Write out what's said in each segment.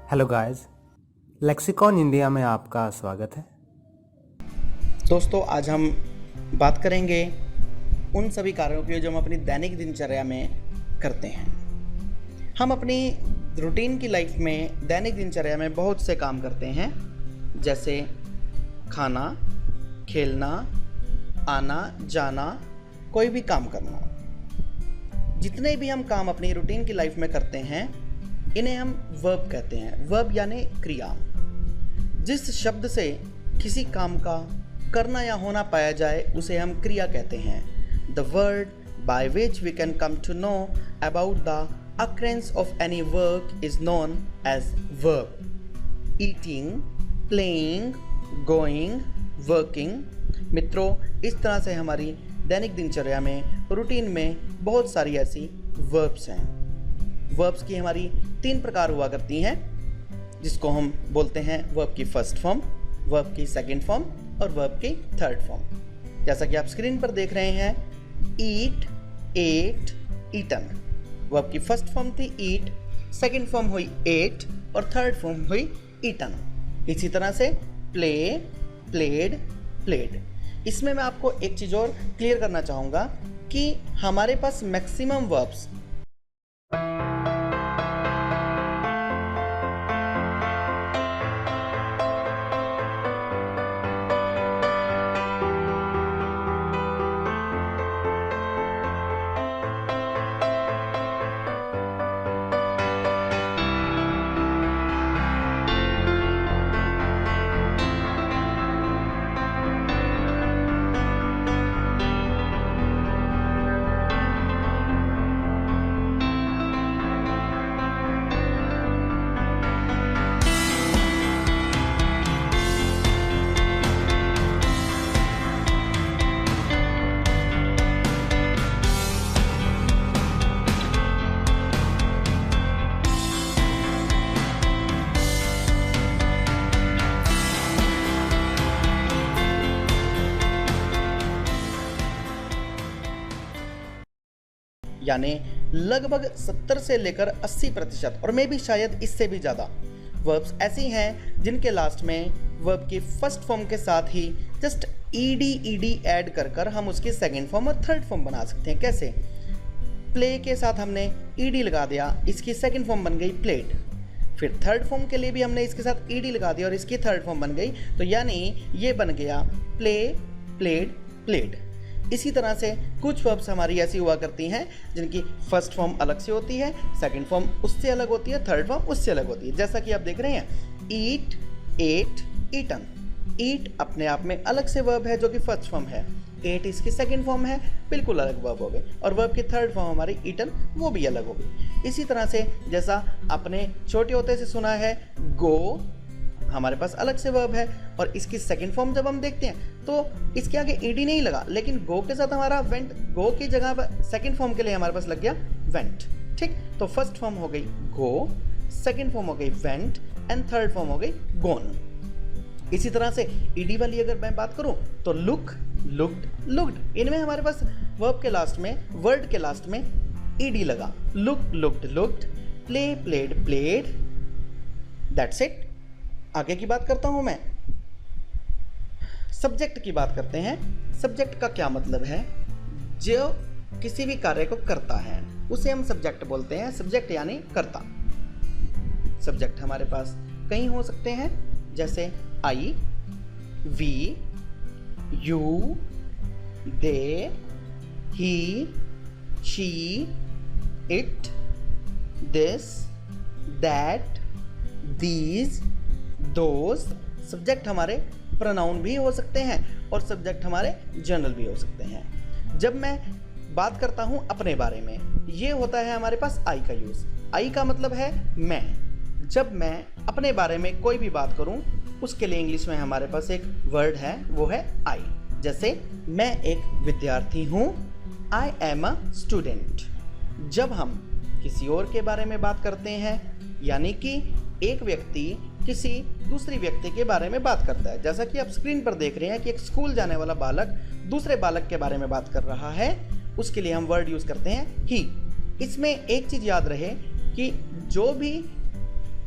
Hello guys, lexicon India में आपका स्वागत है। दोस्तों, आज हम बात करेंगे उन सभी कार्यों की जो हम अपनी दैनिक दिनचर्या में करते हैं। हम अपनी रूटीन की लाइफ में दैनिक दिनचर्या में बहुत से काम करते हैं, जैसे खाना, खेलना, आना जाना, कोई भी काम करना। जितने भी हम काम अपनी रूटीन की लाइफ में करते हैं इन्हें हम वर्ब कहते हैं। वर्ब यानी क्रिया। जिस शब्द से किसी काम का करना या होना पाया जाए उसे हम क्रिया कहते हैं। The word by which we can come to know about the occurrence of any work is known as verb. Eating, playing, going, working। मित्रों, इस तरह से हमारी दैनिक दिनचर्या में, रूटीन में बहुत सारी ऐसी वर्ब्स हैं। वर्ब्स की हमारी 3 प्रकार हुआ करती हैं, जिसको हम बोलते हैं वर्ब की फर्स्ट फॉर्म, वर्ब की सेकंड फॉर्म और वर्ब की थर्ड फॉर्म। जैसा कि आप स्क्रीन पर देख रहे हैं, ईट, एट, ईटन। वर्ब की फर्स्ट फॉर्म थी ईट, सेकंड फॉर्म हुई एट और थर्ड फॉर्म हुई ईटन। इसी तरह से प्ले, प्लेड, प्लेड। इसमें मैं आपको एक चीज़ और क्लियर करना चाहूँगा कि हमारे पास मैक्सिमम वर्ब्स यानी लगभग 70 से लेकर 80% और मे भी शायद इससे भी ज़्यादा वर्ब्स ऐसी हैं जिनके लास्ट में वर्ब की फर्स्ट फॉर्म के साथ ही जस्ट ईडी ऐड कर हम उसकी सेकंड फॉर्म और थर्ड फॉर्म बना सकते हैं। कैसे? प्ले के साथ हमने ईडी लगा दिया, इसकी सेकंड फॉर्म बन गई प्लेड। फिर थर्ड फॉर्म के लिए भी हमने इसके साथ ईडी लगा दिया और इसकी थर्ड फॉर्म बन गई, तो यानी ये बन गया प्ले, प्लेड, प्लेड। इसी तरह से कुछ वर्ब्स हमारी ऐसी हुआ करती हैं जिनकी फर्स्ट फॉर्म अलग से होती है, सेकंड फॉर्म उससे अलग होती है, थर्ड फॉर्म उससे अलग होती है। जैसा कि आप देख रहे हैं, ईट, एट, ईटन। ईट अपने आप में अलग से वर्ब है जो कि फर्स्ट फॉर्म है, एट इसकी सेकंड फॉर्म है, बिल्कुल अलग वर्ब हो गए, और वर्ब की थर्ड फॉर्म हमारी ईटन, वो भी अलग हो गई। इसी तरह से जैसा आपने छोटे होते से सुना है, गो हमारे पास अलग से वर्ब है और इसकी सेकंड फॉर्म जब हम देखते हैं तो इसके आगे ईडी नहीं लगा, लेकिन गो के साथ हमारा वेंट, गो की जगह पर सेकंड फॉर्म के लिए हमारे पास लग गया वेंट। ठीक, तो फर्स्ट फॉर्म हो गई गो, सेकंड फॉर्म हो गई वेंट एंड थर्ड फॉर्म हो गई गोन। इसी तरह से ईडी वाली अगर मैं बात करूं तो लुक, लुक्ड, लुक्ड। इनमें हमारे पास वर्ब के लास्ट में, वर्ड के लास्ट में ईडी लगा। Look, looked, looked, play, played, played. That's it. आगे की बात करता हूं मैं, सब्जेक्ट की बात करते हैं। सब्जेक्ट का क्या मतलब है? जो किसी भी कार्य को करता है उसे हम सब्जेक्ट बोलते हैं। सब्जेक्ट यानी कर्ता। सब्जेक्ट हमारे पास कई हो सकते हैं, जैसे I, we, you, they, he, she, it, this, that, these, those. Subject हमारे प्रोनाउन भी हो सकते हैं और सब्जेक्ट हमारे जनरल भी हो सकते हैं। जब मैं बात करता हूं अपने बारे में, ये होता है हमारे पास आई का यूज़। आई का मतलब है मैं। जब मैं अपने बारे में कोई भी बात करूं उसके लिए इंग्लिश में हमारे पास एक वर्ड है, वो है आई। जैसे मैं एक विद्यार्थी हूं, आई एम अ स्टूडेंट। जब हम किसी और के बारे में बात करते हैं, यानी कि एक व्यक्ति किसी दूसरी व्यक्ति के बारे में बात करता है, जैसा कि आप स्क्रीन पर देख रहे हैं कि एक स्कूल जाने वाला बालक दूसरे बालक के बारे में बात कर रहा है, उसके लिए हम वर्ड यूज़ करते हैं ही। इसमें एक चीज़ याद रहे कि जो भी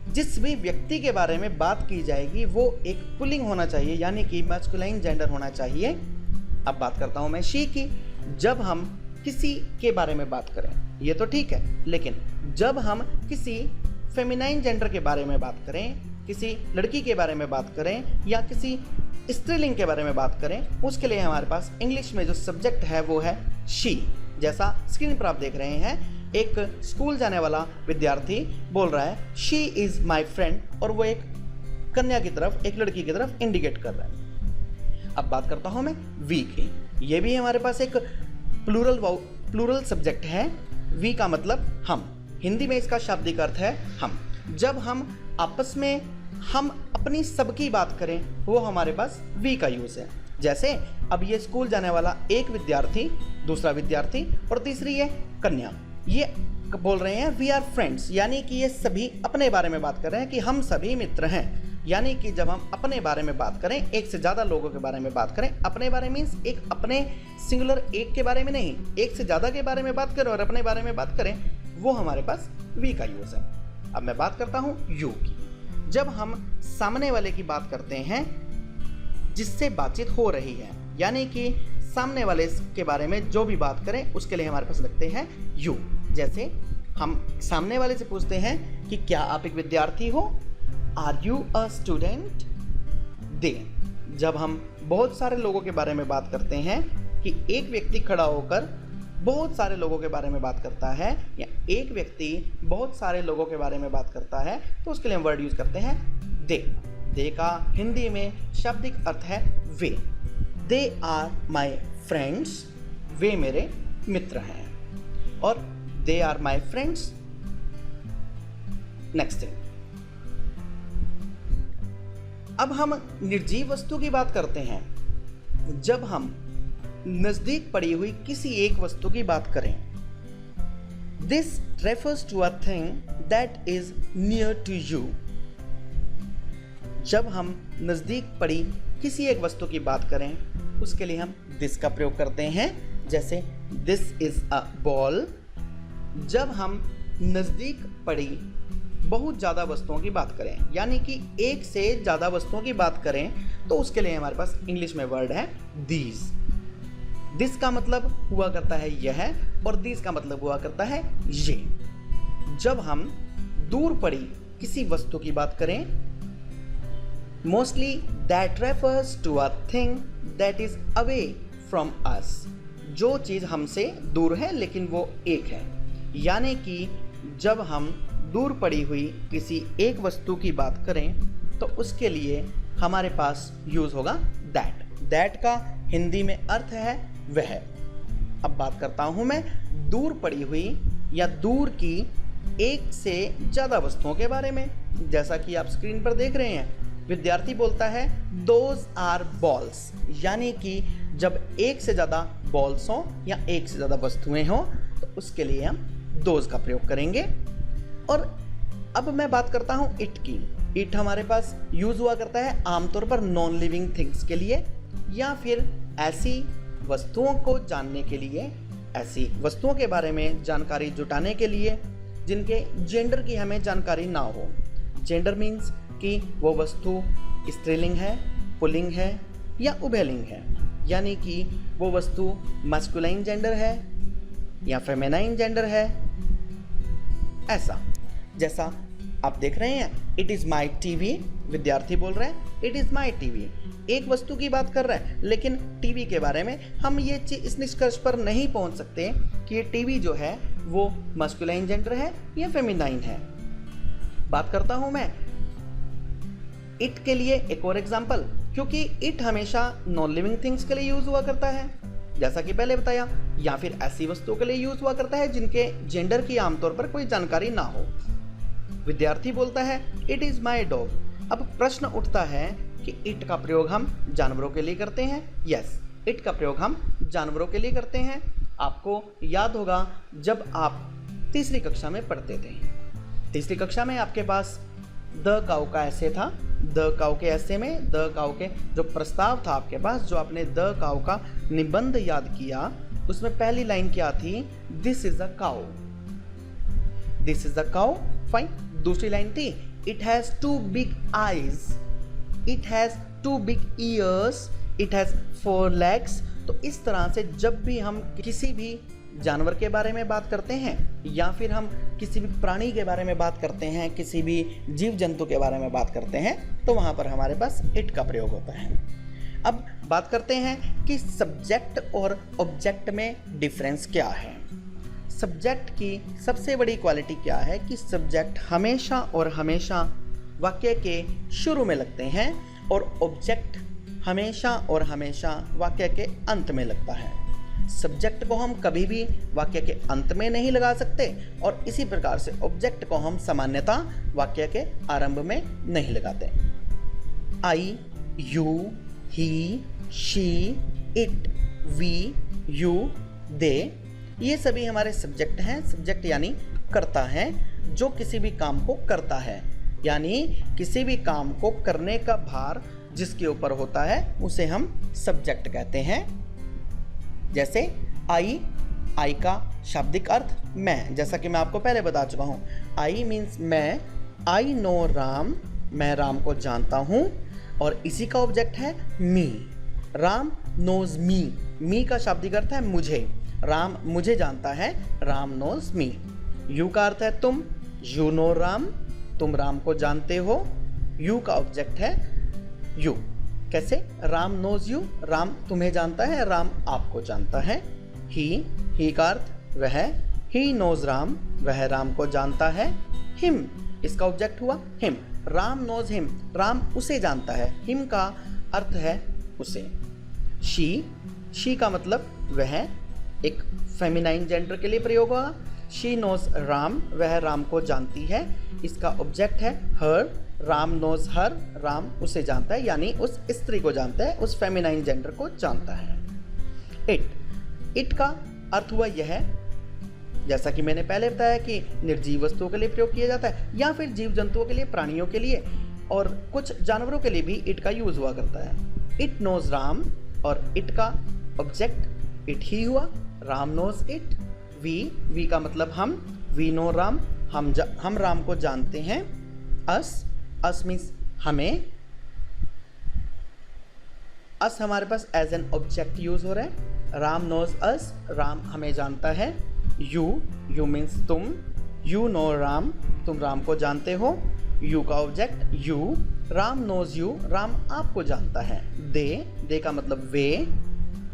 जिस भी व्यक्ति के बारे में बात की जाएगी वो एक पुल्लिंग होना चाहिए, यानी कि मैस्कुलाइन जेंडर होना चाहिए। अब बात करता हूं मैं शी की। जब हम किसी के बारे में बात करें ये तो ठीक है, लेकिन जब हम किसी फेमिनाइन जेंडर के बारे में बात करें, किसी लड़की के बारे में बात करें या किसी स्त्रीलिंग के बारे में बात करें, उसके लिए हमारे पास इंग्लिश में जो सब्जेक्ट है वो है शी। जैसा स्क्रीन पर आप देख रहे हैं, एक स्कूल जाने वाला विद्यार्थी बोल रहा है शी इज़ माई फ्रेंड, और वो एक कन्या की तरफ, एक लड़की की तरफ इंडिकेट कर रहा है। अब बात करता हूँ मैं वी की। ये भी हमारे पास एक प्लूरल सब्जेक्ट है। वी का मतलब हम, हिंदी में इसका शाब्दिक अर्थ है हम। जब हम आपस में हम अपनी सबकी बात करें वो हमारे पास वी का यूज़ है। जैसे अब ये स्कूल जाने वाला एक विद्यार्थी, दूसरा विद्यार्थी और तीसरी है कन्या, ये बोल रहे हैं वी आर फ्रेंड्स, यानी कि ये सभी अपने बारे में बात कर रहे हैं कि हम सभी मित्र हैं। यानी कि जब हम अपने बारे में बात करें, एक से ज़्यादा लोगों के बारे में बात करें, अपने बारे मीन्स एक अपने सिंगुलर एक के बारे में नहीं, एक से ज़्यादा के बारे में बात करें और अपने बारे में बात करें, वो हमारे पास वी का यूज़ है। अब मैं बात करता हूँ यू की। जब हम सामने वाले की बात करते हैं जिससे बातचीत हो रही है, यानी कि सामने वाले के बारे में जो भी बात करें उसके लिए हमारे पास लगते हैं यू। जैसे हम सामने वाले से पूछते हैं कि क्या आप एक विद्यार्थी हो, आर यू अ स्टूडेंट। दे, जब हम बहुत सारे लोगों के बारे में बात करते हैं कि एक व्यक्ति खड़ा होकर बहुत सारे लोगों के बारे में बात करता है या एक व्यक्ति बहुत सारे लोगों के बारे में बात करता है, तो उसके लिए हम वर्ड यूज करते हैं दे। दे का हिंदी में शाब्दिक अर्थ है वे। दे आर माई फ्रेंड्स, वे मेरे मित्र हैं। और they are my friends. Next thing, अब हम निर्जीव वस्तु की बात करते हैं। जब हम नजदीक पड़ी हुई किसी एक वस्तु की बात करें, this refers to a thing that is near to you. जब हम नजदीक पड़ी किसी एक वस्तु की बात करें उसके लिए हम दिस का प्रयोग करते हैं। जैसे दिस इज अ बॉल। जब हम नजदीक पड़ी बहुत ज़्यादा वस्तुओं की बात करें, यानी कि एक से ज़्यादा वस्तुओं की बात करें, तो उसके लिए हमारे पास इंग्लिश में वर्ड है दीज। दिस का मतलब हुआ करता है यह, और दीज का मतलब हुआ करता है ये। जब हम दूर पड़ी किसी वस्तु की बात करें, mostly that refers to a thing that is away from us. जो चीज़ हमसे दूर है लेकिन वो एक है, यानी कि जब हम दूर पड़ी हुई किसी एक वस्तु की बात करें तो उसके लिए हमारे पास यूज होगा दैट। दैट का हिंदी में अर्थ है वह। अब बात करता हूं मैं दूर पड़ी हुई या दूर की एक से ज़्यादा वस्तुओं के बारे में। जैसा कि आप स्क्रीन पर देख रहे हैं, विद्यार्थी बोलता है दोज आर बॉल्स, यानी कि जब एक से ज़्यादा बॉल्स हों या एक से ज़्यादा वस्तुएं हों तो उसके लिए हम दोज का प्रयोग करेंगे। और अब मैं बात करता हूं इट की। इट हमारे पास यूज हुआ करता है आमतौर पर नॉन लिविंग थिंग्स के लिए या फिर ऐसी वस्तुओं को जानने के लिए, ऐसी वस्तुओं के बारे में जानकारी जुटाने के लिए जिनके जेंडर की हमें जानकारी ना हो। जेंडर मीन्स कि वो वस्तु स्त्रीलिंग है, पुल्लिंग है या उभयलिंग है, यानी कि वो वस्तु मैस्कुलाइन जेंडर है या फेमिनाइन जेंडर है। ऐसा जैसा आप देख रहे हैं, इट इज़ माई टीवी। विद्यार्थी बोल रहे हैं इट इज़ माई टीवी। एक वस्तु की बात कर रहा है लेकिन टीवी के बारे में हम ये इस निष्कर्ष पर नहीं पहुंच सकते कि ये टीवी जो है वो मैस्कुलाइन जेंडर है या फेमिनाइन है। बात करता हूं मैं इट के लिए एक और एग्जांपल, क्योंकि इट हमेशा नॉन लिविंग थिंग्स के लिए यूज हुआ करता है जैसा कि पहले बताया, या फिर ऐसी वस्तुओं के लिए यूज हुआ करता है जिनके जेंडर की आमतौर पर कोई जानकारी ना हो। विद्यार्थी बोलता है इट इज़ माई डॉग। अब प्रश्न उठता है कि इट का प्रयोग हम जानवरों के लिए करते हैं। यस, इट का प्रयोग हम जानवरों के लिए करते हैं। आपको याद होगा जब आप तीसरी कक्षा में पढ़ते थे, तीसरी कक्षा में आपके पास द काऊ का ऐसे था। द काऊ के ऐसे में द काऊ के जो प्रस्ताव था आपके पास, जो आपने द काऊ का निबंध याद किया, उसमें पहली लाइन क्या थी? This is a cow. This is a cow. Fine. दूसरी लाइन थी it has 2 big eyes, it has 2 big years, it has 4 legs। तो इस तरह से जब भी हम किसी भी जानवर के बारे में बात करते हैं या फिर हम किसी भी प्राणी के बारे में बात करते हैं, किसी भी जीव जंतु के बारे में बात करते हैं, तो वहाँ पर हमारे पास इट का प्रयोग होता है। अब बात करते हैं कि सब्जेक्ट और ऑब्जेक्ट में डिफरेंस क्या है। सब्जेक्ट की सबसे बड़ी क्वालिटी क्या है कि सब्जेक्ट हमेशा और हमेशा वाक्य के शुरू में लगते हैं और ऑब्जेक्ट हमेशा और हमेशा वाक्य के अंत में लगता है। सब्जेक्ट को हम कभी भी वाक्य के अंत में नहीं लगा सकते और इसी प्रकार से ऑब्जेक्ट को हम सामान्यतः वाक्य के आरंभ में नहीं लगाते। I, you, he, she, it, we, you, they, ये सभी हमारे सब्जेक्ट हैं। सब्जेक्ट यानी करता है, जो किसी भी काम को करता है, यानी किसी भी काम को करने का भार जिसके ऊपर होता है उसे हम सब्जेक्ट कहते हैं। जैसे आई, आई का शाब्दिक अर्थ मैं, जैसा कि मैं आपको पहले बता चुका हूँ। आई मीन्स मैं, आई नो राम, मैं राम को जानता हूँ, और इसी का ऑब्जेक्ट है मी। राम नोज मी, मी का शाब्दिक अर्थ है मुझे, राम मुझे जानता है, राम नोज मी। यू का अर्थ है तुम, यू नो राम, तुम राम को जानते हो। यू का ऑब्जेक्ट है यू। कैसे? राम नोज यू, राम तुम्हें जानता है, राम आपको जानता है। ही का अर्थ वह, ही नोज राम, वह राम को जानता है। हिम, इसका ऑब्जेक्ट हुआ him, Ram knows him, Ram उसे जानता है। हिम का अर्थ है उसे। शी का मतलब वह, एक फेमिनाइन जेंडर के लिए प्रयोग होगा। शी नोज राम, वह राम को जानती है। इसका ऑब्जेक्ट है हर, राम नोज हर, राम उसे जानता है, यानी उस स्त्री को जानता है, उस फेमिनाइन जेंडर को जानता है। इट का अर्थ हुआ यह, जैसा कि मैंने पहले बताया कि निर्जीव वस्तुओं के लिए प्रयोग किया जाता है या फिर जीव जंतुओं के लिए, प्राणियों के लिए, और कुछ जानवरों के लिए भी इट का यूज हुआ करता है। इट नोज राम, और इट का ऑब्जेक्ट इट ही हुआ, राम नोज इट। वी का मतलब हम, वी नो राम, हम राम को जानते हैं। अस मीन्स हमें, अस हमारे पास एज एन ऑब्जेक्ट यूज हो रहा है। राम नोज अस, राम हमें जानता है। यू मीन्स तुम, यू नो राम, तुम राम को जानते हो। यू का object you, Ram knows you, Ram आपको जानता है। दे का मतलब वे,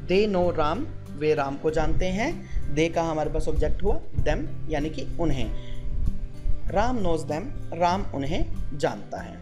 दे नो राम, वे राम को जानते हैं। दे का हमारे पास ऑब्जेक्ट हुआ देम, यानी कि उन्हें। राम नोज देम, राम उन्हें जानता है।